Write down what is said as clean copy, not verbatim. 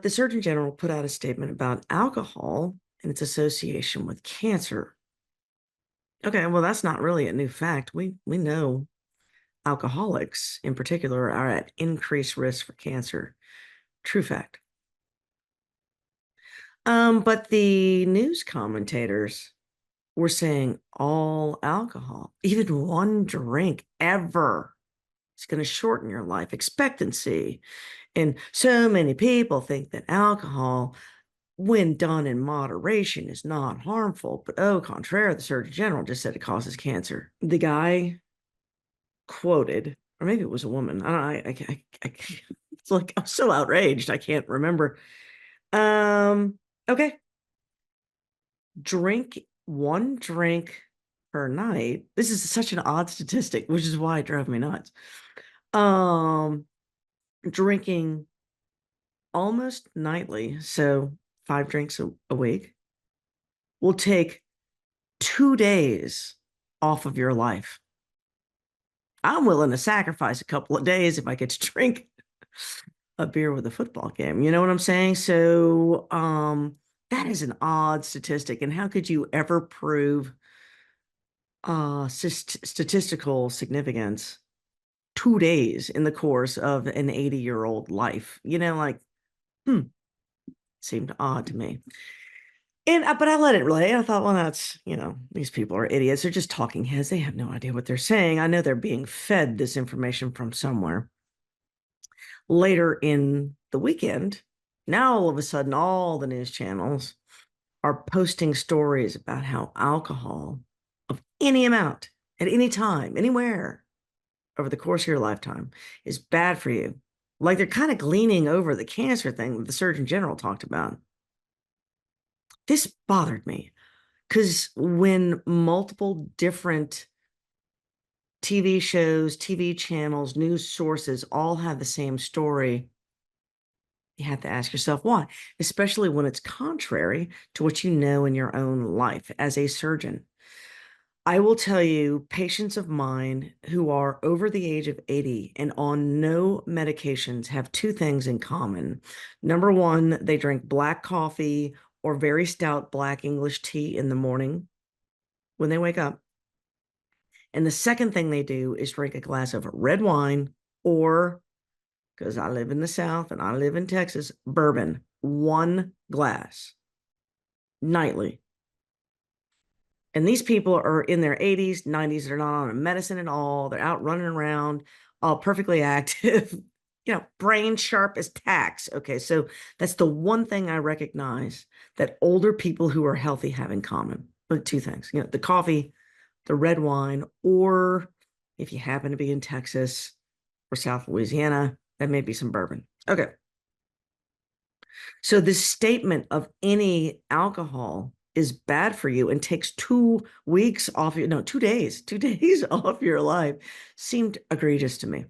the Surgeon General put out a statement about alcohol and its association with cancer. Okay, well, that's not really a new fact. We know alcoholics in particular are at increased risk for cancer. True fact. But the news commentators were saying all alcohol, even one drink ever, is going to shorten your life expectancy. And so many people think that alcohol, when done in moderation, is not harmful. But au contraire, the Surgeon General just said it causes cancer. The guy quoted, or maybe it was a woman. I don't know. It's like I'm so outraged. I can't remember. Okay. Drink one drink per night. This is such an odd statistic, which is why it drove me nuts. Um, Drinking almost nightly, so 5 drinks a week, will take 2 days off of your life. I'm willing to sacrifice a couple of days if I get to drink a beer with a football game. You know what I'm saying? So, that is an odd statistic. And how could you ever prove statistical significance 2 days in the course of an 80-year-old life? Hmm, seemed odd to me. And but I let it relay. I thought, well, these people are idiots. They're just talking heads. They have no idea what they're saying. I know they're being fed this information from somewhere. Later in the weekend, now all of a sudden, all the news channels are posting stories about how alcohol of any amount, at any time, anywhere, over the course of your lifetime is bad for you. Like they're kind of gleaning over the cancer thing that the Surgeon General talked about. This bothered me because when multiple different TV shows, TV channels, news sources all have the same story, you have to ask yourself why, especially when it's contrary to what you know in your own life as a surgeon. I will tell you, patients of mine who are over the age of 80 and on no medications have two things in common. Number one, they drink black coffee or very stout black English tea in the morning when they wake up. And the second thing they do is drink a glass of red wine or, because I live in the South and I live in Texas, bourbon, one glass nightly. And these people are in their 80s, 90s. They're not on a medicine at all. They're out running around, all perfectly active, brain sharp as tacks. Okay, so that's the one thing I recognize that older people who are healthy have in common. But two things, the coffee, the red wine, or if you happen to be in Texas or South Louisiana, that may be some bourbon. Okay. So this statement of any alcohol is bad for you and takes 2 weeks off 2 days, 2 days off your life seemed egregious to me.